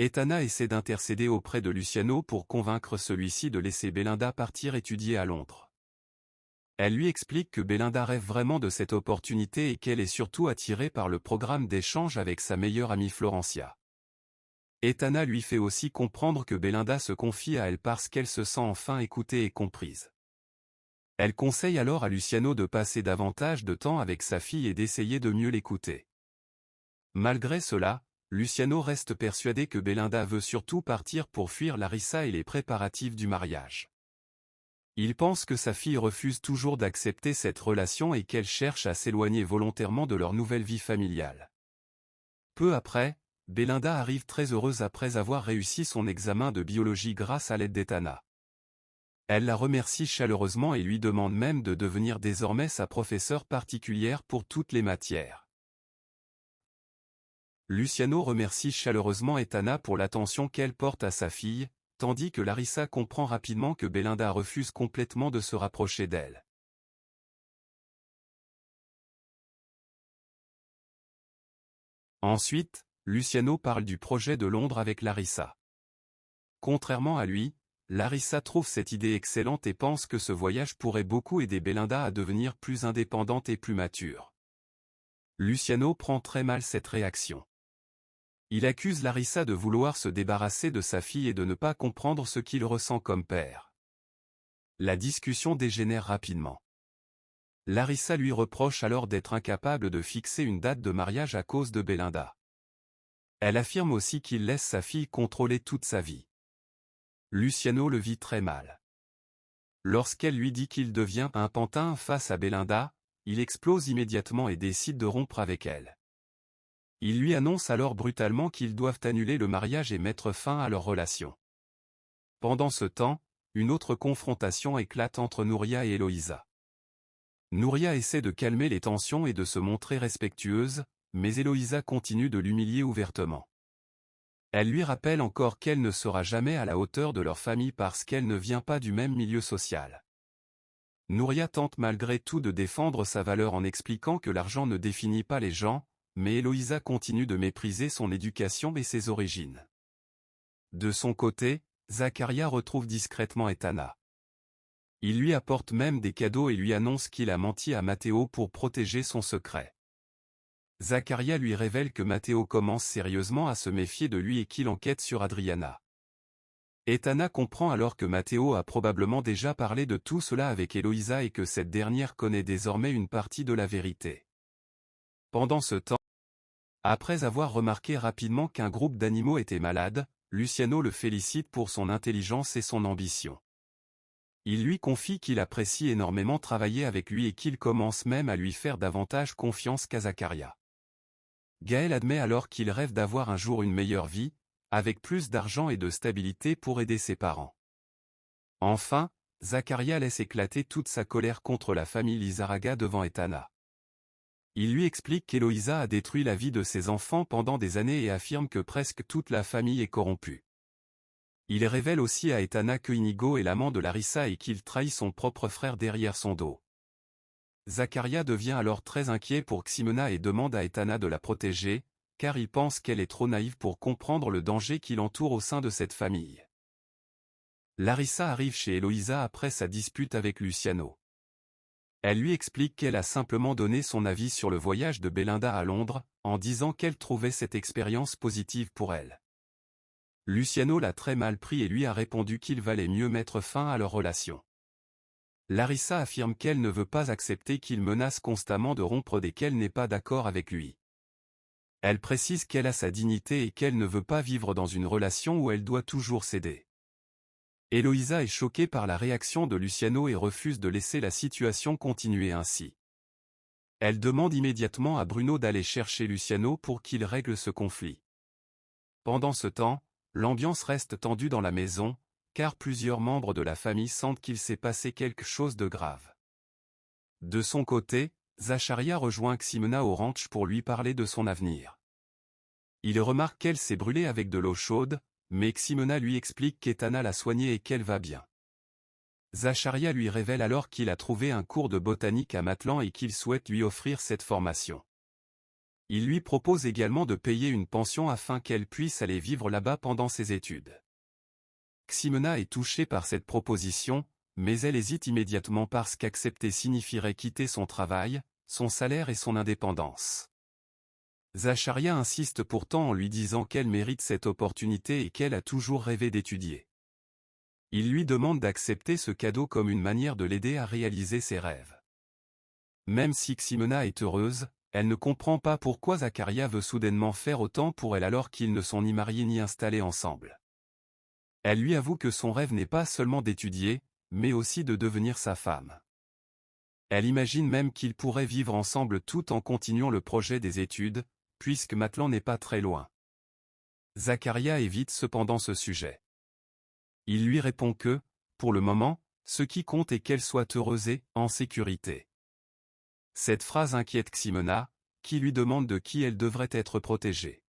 Etana essaie d'intercéder auprès de Luciano pour convaincre celui-ci de laisser Belinda partir étudier à Londres. Elle lui explique que Belinda rêve vraiment de cette opportunité et qu'elle est surtout attirée par le programme d'échange avec sa meilleure amie Florencia. Etana lui fait aussi comprendre que Belinda se confie à elle parce qu'elle se sent enfin écoutée et comprise. Elle conseille alors à Luciano de passer davantage de temps avec sa fille et d'essayer de mieux l'écouter. Malgré cela, Luciano reste persuadé que Belinda veut surtout partir pour fuir Larissa et les préparatifs du mariage. Il pense que sa fille refuse toujours d'accepter cette relation et qu'elle cherche à s'éloigner volontairement de leur nouvelle vie familiale. Peu après, Belinda arrive très heureuse après avoir réussi son examen de biologie grâce à l'aide d'Etana. Elle la remercie chaleureusement et lui demande même de devenir désormais sa professeure particulière pour toutes les matières. Luciano remercie chaleureusement Etana pour l'attention qu'elle porte à sa fille, tandis que Larissa comprend rapidement que Belinda refuse complètement de se rapprocher d'elle. Ensuite, Luciano parle du projet de Londres avec Larissa. Contrairement à lui, Larissa trouve cette idée excellente et pense que ce voyage pourrait beaucoup aider Belinda à devenir plus indépendante et plus mature. Luciano prend très mal cette réaction. Il accuse Larissa de vouloir se débarrasser de sa fille et de ne pas comprendre ce qu'il ressent comme père. La discussion dégénère rapidement. Larissa lui reproche alors d'être incapable de fixer une date de mariage à cause de Belinda. Elle affirme aussi qu'il laisse sa fille contrôler toute sa vie. Luciano le vit très mal. Lorsqu'elle lui dit qu'il devient un pantin face à Belinda, il explose immédiatement et décide de rompre avec elle. Il lui annonce alors brutalement qu'ils doivent annuler le mariage et mettre fin à leur relation. Pendant ce temps, une autre confrontation éclate entre Nouria et Eloïsa. Nouria essaie de calmer les tensions et de se montrer respectueuse, mais Eloïsa continue de l'humilier ouvertement. Elle lui rappelle encore qu'elle ne sera jamais à la hauteur de leur famille parce qu'elle ne vient pas du même milieu social. Nouria tente malgré tout de défendre sa valeur en expliquant que l'argent ne définit pas les gens, mais Eloïsa continue de mépriser son éducation et ses origines. De son côté, Zakaria retrouve discrètement Etana. Il lui apporte même des cadeaux et lui annonce qu'il a menti à Matteo pour protéger son secret. Zakaria lui révèle que Matteo commence sérieusement à se méfier de lui et qu'il enquête sur Adriana. Etana comprend alors que Matteo a probablement déjà parlé de tout cela avec Eloïsa et que cette dernière connaît désormais une partie de la vérité. Pendant ce temps, après avoir remarqué rapidement qu'un groupe d'animaux était malade, Luciano le félicite pour son intelligence et son ambition. Il lui confie qu'il apprécie énormément travailler avec lui et qu'il commence même à lui faire davantage confiance qu'à Zakaria. Gaël admet alors qu'il rêve d'avoir un jour une meilleure vie, avec plus d'argent et de stabilité pour aider ses parents. Enfin, Zakaria laisse éclater toute sa colère contre la famille Lizarraga devant Etana. Il lui explique qu'Eloïsa a détruit la vie de ses enfants pendant des années et affirme que presque toute la famille est corrompue. Il révèle aussi à Etana que Inigo est l'amant de Larissa et qu'il trahit son propre frère derrière son dos. Zakaria devient alors très inquiet pour Ximena et demande à Etana de la protéger, car il pense qu'elle est trop naïve pour comprendre le danger qui l'entoure au sein de cette famille. Larissa arrive chez Eloïsa après sa dispute avec Luciano. Elle lui explique qu'elle a simplement donné son avis sur le voyage de Belinda à Londres, en disant qu'elle trouvait cette expérience positive pour elle. Luciano l'a très mal pris et lui a répondu qu'il valait mieux mettre fin à leur relation. Larissa affirme qu'elle ne veut pas accepter qu'il menace constamment de rompre dès qu'elle n'est pas d'accord avec lui. Elle précise qu'elle a sa dignité et qu'elle ne veut pas vivre dans une relation où elle doit toujours céder. Eloïsa est choquée par la réaction de Luciano et refuse de laisser la situation continuer ainsi. Elle demande immédiatement à Bruno d'aller chercher Luciano pour qu'il règle ce conflit. Pendant ce temps, l'ambiance reste tendue dans la maison, car plusieurs membres de la famille sentent qu'il s'est passé quelque chose de grave. De son côté, Zacharia rejoint Ximena au ranch pour lui parler de son avenir. Il remarque qu'elle s'est brûlée avec de l'eau chaude, mais Ximena lui explique qu'Etana l'a soignée et qu'elle va bien. Zacharia lui révèle alors qu'il a trouvé un cours de botanique à Matlan et qu'il souhaite lui offrir cette formation. Il lui propose également de payer une pension afin qu'elle puisse aller vivre là-bas pendant ses études. Ximena est touchée par cette proposition, mais elle hésite immédiatement parce qu'accepter signifierait quitter son travail, son salaire et son indépendance. Zacharia insiste pourtant en lui disant qu'elle mérite cette opportunité et qu'elle a toujours rêvé d'étudier. Il lui demande d'accepter ce cadeau comme une manière de l'aider à réaliser ses rêves. Même si Ximena est heureuse, elle ne comprend pas pourquoi Zacharia veut soudainement faire autant pour elle alors qu'ils ne sont ni mariés ni installés ensemble. Elle lui avoue que son rêve n'est pas seulement d'étudier, mais aussi de devenir sa femme. Elle imagine même qu'ils pourraient vivre ensemble tout en continuant le projet des études, puisque Matlan n'est pas très loin. Zacharia évite cependant ce sujet. Il lui répond que, pour le moment, ce qui compte est qu'elle soit heureuse et en sécurité. Cette phrase inquiète Ximena, qui lui demande de qui elle devrait être protégée.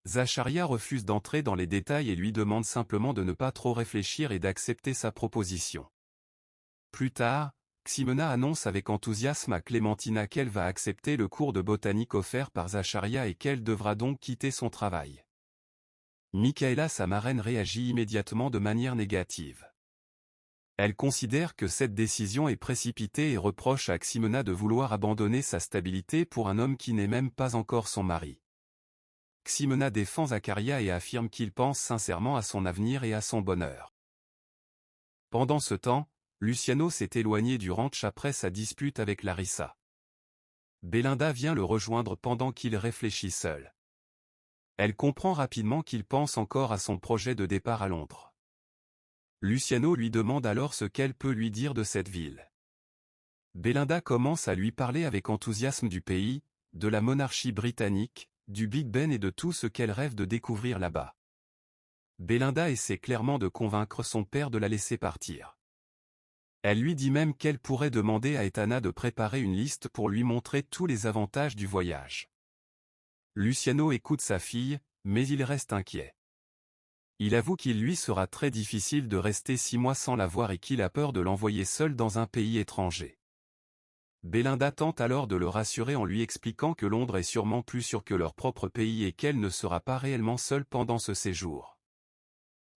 Zacharia refuse d'entrer dans les détails et lui demande simplement de ne pas trop réfléchir et d'accepter sa proposition. Plus tard, Ximena annonce avec enthousiasme à Clémentina qu'elle va accepter le cours de botanique offert par Zacharia et qu'elle devra donc quitter son travail. Michaela, sa marraine, réagit immédiatement de manière négative. Elle considère que cette décision est précipitée et reproche à Ximena de vouloir abandonner sa stabilité pour un homme qui n'est même pas encore son mari. Ximena défend Zacharia et affirme qu'il pense sincèrement à son avenir et à son bonheur. Pendant ce temps, Luciano s'est éloigné du ranch après sa dispute avec Larissa. Belinda vient le rejoindre pendant qu'il réfléchit seul. Elle comprend rapidement qu'il pense encore à son projet de départ à Londres. Luciano lui demande alors ce qu'elle peut lui dire de cette ville. Belinda commence à lui parler avec enthousiasme du pays, de la monarchie britannique, du Big Ben et de tout ce qu'elle rêve de découvrir là-bas. Belinda essaie clairement de convaincre son père de la laisser partir. Elle lui dit même qu'elle pourrait demander à Etana de préparer une liste pour lui montrer tous les avantages du voyage. Luciano écoute sa fille, mais il reste inquiet. Il avoue qu'il lui sera très difficile de rester 6 mois sans la voir et qu'il a peur de l'envoyer seule dans un pays étranger. Belinda tente alors de le rassurer en lui expliquant que Londres est sûrement plus sûr que leur propre pays et qu'elle ne sera pas réellement seule pendant ce séjour.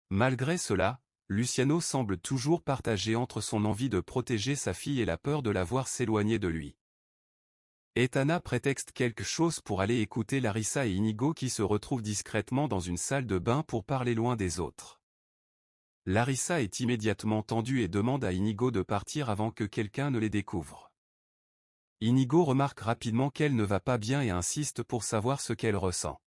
Malgré cela, Luciano semble toujours partagé entre son envie de protéger sa fille et la peur de la voir s'éloigner de lui. Etana prétexte quelque chose pour aller écouter Larissa et Inigo qui se retrouvent discrètement dans une salle de bain pour parler loin des autres. Larissa est immédiatement tendue et demande à Inigo de partir avant que quelqu'un ne les découvre. Inigo remarque rapidement qu'elle ne va pas bien et insiste pour savoir ce qu'elle ressent.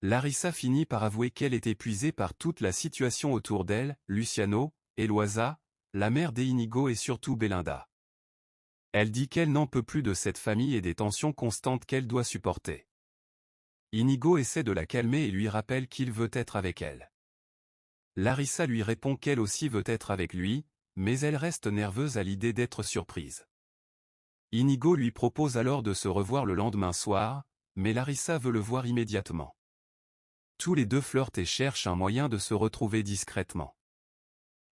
Larissa finit par avouer qu'elle est épuisée par toute la situation autour d'elle, Luciano, Eloisa, la mère d'Inigo et surtout Belinda. Elle dit qu'elle n'en peut plus de cette famille et des tensions constantes qu'elle doit supporter. Inigo essaie de la calmer et lui rappelle qu'il veut être avec elle. Larissa lui répond qu'elle aussi veut être avec lui, mais elle reste nerveuse à l'idée d'être surprise. Inigo lui propose alors de se revoir le lendemain soir, mais Larissa veut le voir immédiatement. Tous les deux flirtent et cherchent un moyen de se retrouver discrètement.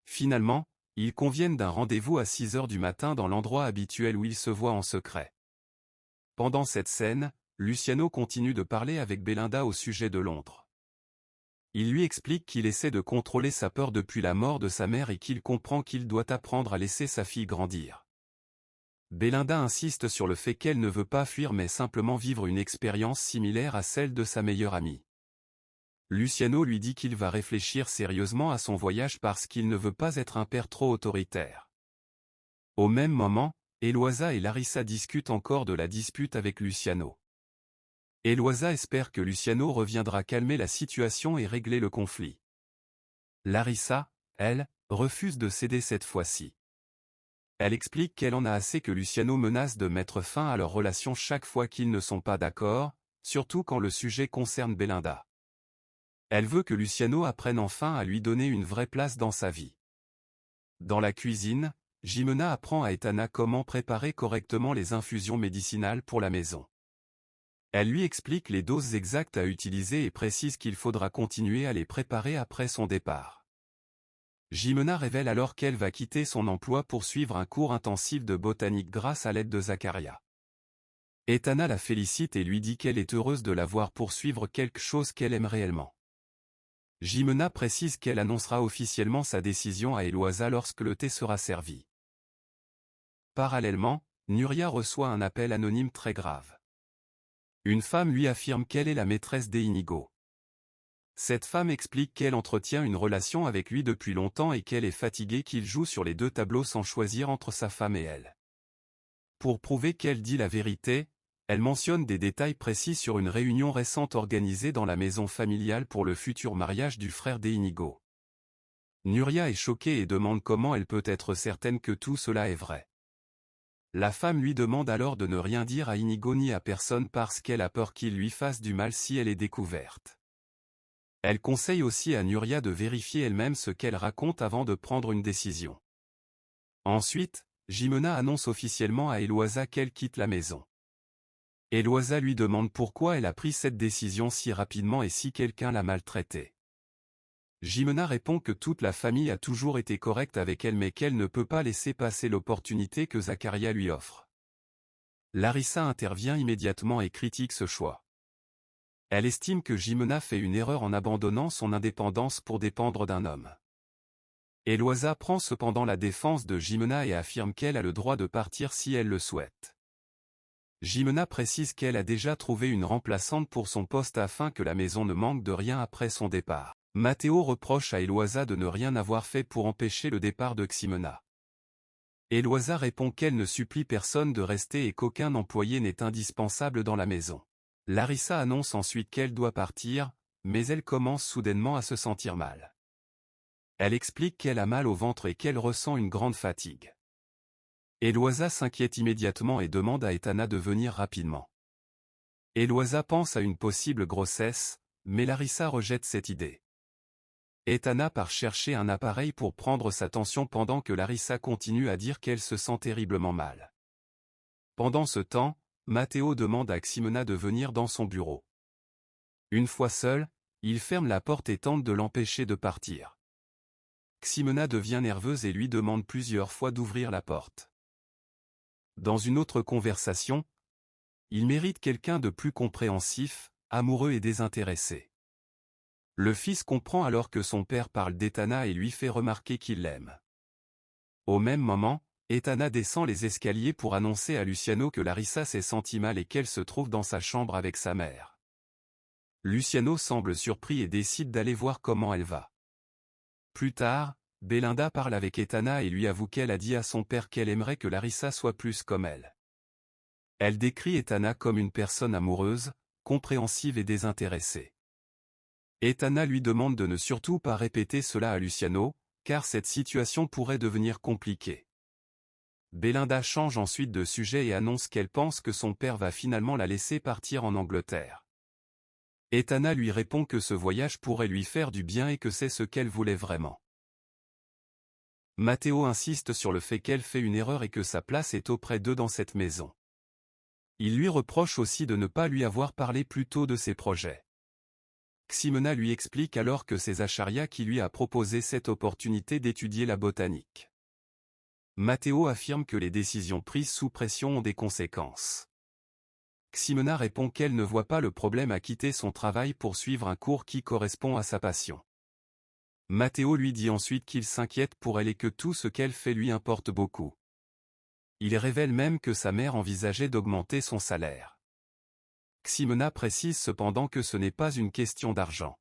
Finalement, ils conviennent d'un rendez-vous à 6 heures du matin dans l'endroit habituel où ils se voient en secret. Pendant cette scène, Luciano continue de parler avec Belinda au sujet de Londres. Il lui explique qu'il essaie de contrôler sa peur depuis la mort de sa mère et qu'il comprend qu'il doit apprendre à laisser sa fille grandir. Belinda insiste sur le fait qu'elle ne veut pas fuir mais simplement vivre une expérience similaire à celle de sa meilleure amie. Luciano lui dit qu'il va réfléchir sérieusement à son voyage parce qu'il ne veut pas être un père trop autoritaire. Au même moment, Eloisa et Larissa discutent encore de la dispute avec Luciano. Eloisa espère que Luciano reviendra calmer la situation et régler le conflit. Larissa, elle, refuse de céder cette fois-ci. Elle explique qu'elle en a assez que Luciano menace de mettre fin à leur relation chaque fois qu'ils ne sont pas d'accord, surtout quand le sujet concerne Belinda. Elle veut que Luciano apprenne enfin à lui donner une vraie place dans sa vie. Dans la cuisine, Jimena apprend à Etana comment préparer correctement les infusions médicinales pour la maison. Elle lui explique les doses exactes à utiliser et précise qu'il faudra continuer à les préparer après son départ. Jimena révèle alors qu'elle va quitter son emploi pour suivre un cours intensif de botanique grâce à l'aide de Zacharia. Etana la félicite et lui dit qu'elle est heureuse de la voir poursuivre quelque chose qu'elle aime réellement. Jimena précise qu'elle annoncera officiellement sa décision à Eloisa lorsque le thé sera servi. Parallèlement, Nuria reçoit un appel anonyme très grave. Une femme lui affirme qu'elle est la maîtresse d'Inigo. Cette femme explique qu'elle entretient une relation avec lui depuis longtemps et qu'elle est fatiguée qu'il joue sur les deux tableaux sans choisir entre sa femme et elle. Pour prouver qu'elle dit la vérité, elle mentionne des détails précis sur une réunion récente organisée dans la maison familiale pour le futur mariage du frère d'Inigo. Nuria est choquée et demande comment elle peut être certaine que tout cela est vrai. La femme lui demande alors de ne rien dire à Inigo ni à personne parce qu'elle a peur qu'il lui fasse du mal si elle est découverte. Elle conseille aussi à Nuria de vérifier elle-même ce qu'elle raconte avant de prendre une décision. Ensuite, Jimena annonce officiellement à Eloisa qu'elle quitte la maison. Eloisa lui demande pourquoi elle a pris cette décision si rapidement et si quelqu'un l'a maltraitée. Jimena répond que toute la famille a toujours été correcte avec elle mais qu'elle ne peut pas laisser passer l'opportunité que Zakaria lui offre. Larissa intervient immédiatement et critique ce choix. Elle estime que Jimena fait une erreur en abandonnant son indépendance pour dépendre d'un homme. Eloisa prend cependant la défense de Jimena et affirme qu'elle a le droit de partir si elle le souhaite. Jimena précise qu'elle a déjà trouvé une remplaçante pour son poste afin que la maison ne manque de rien après son départ. Matteo reproche à Eloisa de ne rien avoir fait pour empêcher le départ de Ximena. Eloisa répond qu'elle ne supplie personne de rester et qu'aucun employé n'est indispensable dans la maison. Larissa annonce ensuite qu'elle doit partir, mais elle commence soudainement à se sentir mal. Elle explique qu'elle a mal au ventre et qu'elle ressent une grande fatigue. Eloisa s'inquiète immédiatement et demande à Etana de venir rapidement. Eloisa pense à une possible grossesse, mais Larissa rejette cette idée. Etana part chercher un appareil pour prendre sa tension pendant que Larissa continue à dire qu'elle se sent terriblement mal. Pendant ce temps, Matteo demande à Ximena de venir dans son bureau. Une fois seul, il ferme la porte et tente de l'empêcher de partir. Ximena devient nerveuse et lui demande plusieurs fois d'ouvrir la porte. Dans une autre conversation, il mérite quelqu'un de plus compréhensif, amoureux et désintéressé. Le fils comprend alors que son père parle d'Etana et lui fait remarquer qu'il l'aime. Au même moment, Etana descend les escaliers pour annoncer à Luciano que Larissa s'est sentie mal et qu'elle se trouve dans sa chambre avec sa mère. Luciano semble surpris et décide d'aller voir comment elle va. Plus tard, Belinda parle avec Etana et lui avoue qu'elle a dit à son père qu'elle aimerait que Larissa soit plus comme elle. Elle décrit Etana comme une personne amoureuse, compréhensive et désintéressée. Etana lui demande de ne surtout pas répéter cela à Luciano, car cette situation pourrait devenir compliquée. Belinda change ensuite de sujet et annonce qu'elle pense que son père va finalement la laisser partir en Angleterre. Etana lui répond que ce voyage pourrait lui faire du bien et que c'est ce qu'elle voulait vraiment. Matteo insiste sur le fait qu'elle fait une erreur et que sa place est auprès d'eux dans cette maison. Il lui reproche aussi de ne pas lui avoir parlé plus tôt de ses projets. Ximena lui explique alors que c'est Zacharia qui lui a proposé cette opportunité d'étudier la botanique. Matteo affirme que les décisions prises sous pression ont des conséquences. Ximena répond qu'elle ne voit pas le problème à quitter son travail pour suivre un cours qui correspond à sa passion. Matteo lui dit ensuite qu'il s'inquiète pour elle et que tout ce qu'elle fait lui importe beaucoup. Il révèle même que sa mère envisageait d'augmenter son salaire. Ximena précise cependant que ce n'est pas une question d'argent.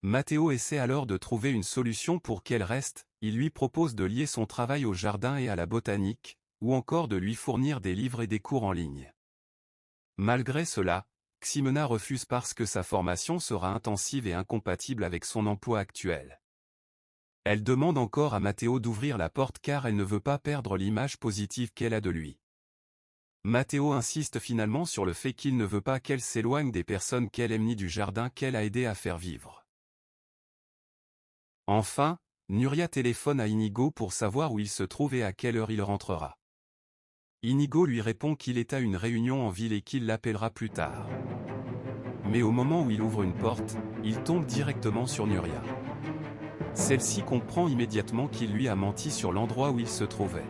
Matteo essaie alors de trouver une solution pour qu'elle reste, il lui propose de lier son travail au jardin et à la botanique, ou encore de lui fournir des livres et des cours en ligne. Malgré cela, Ximena refuse parce que sa formation sera intensive et incompatible avec son emploi actuel. Elle demande encore à Matteo d'ouvrir la porte car elle ne veut pas perdre l'image positive qu'elle a de lui. Matteo insiste finalement sur le fait qu'il ne veut pas qu'elle s'éloigne des personnes qu'elle aime ni du jardin qu'elle a aidé à faire vivre. Enfin, Nuria téléphone à Inigo pour savoir où il se trouve et à quelle heure il rentrera. Inigo lui répond qu'il est à une réunion en ville et qu'il l'appellera plus tard. Mais au moment où il ouvre une porte, il tombe directement sur Nuria. Celle-ci comprend immédiatement qu'il lui a menti sur l'endroit où il se trouvait.